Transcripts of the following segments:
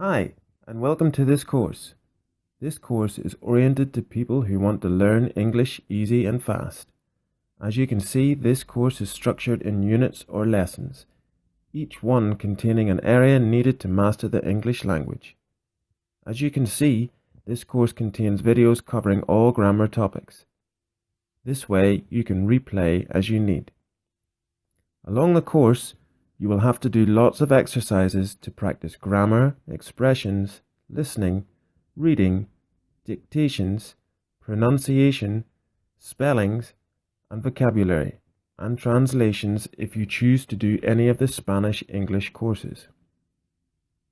Hi, and welcome to this course. This course is oriented to people who want to learn English easy and fast. As you can see, this course is structured in units or lessons, each one containing an area needed to master the English language. As you can see, this course contains videos covering all grammar topics. This way, you can replay as you need. Along the course, you will have to do lots of exercises to practice grammar, expressions, listening, reading, dictations, pronunciation, spellings, and vocabulary, and translations if you choose to do any of the Spanish-English courses.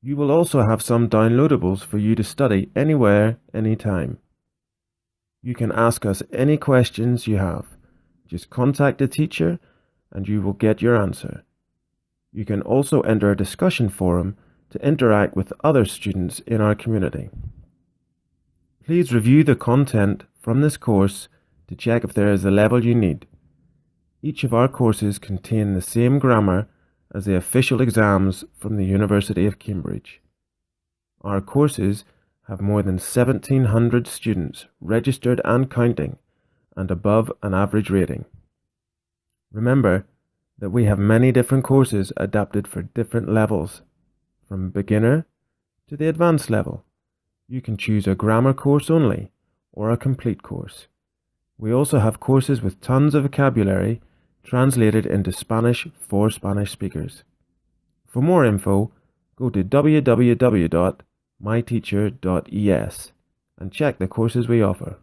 You will also have some downloadables for you to study anywhere, anytime. You can ask us any questions you have. Just contact the teacher and you will get your answer. You can also enter a discussion forum to interact with other students in our community. Please review the content from this course to check if there is the level you need. Each of our courses contain the same grammar as the official exams from the University of Cambridge. Our courses have more than 1,700 students registered and counting, and above an average rating. Remember that we have many different courses adapted for different levels, from beginner to the advanced level. You can choose a grammar course only or a complete course. We also have courses with tons of vocabulary translated into Spanish for Spanish speakers. For more info, go to www.myteacher.es and check the courses we offer.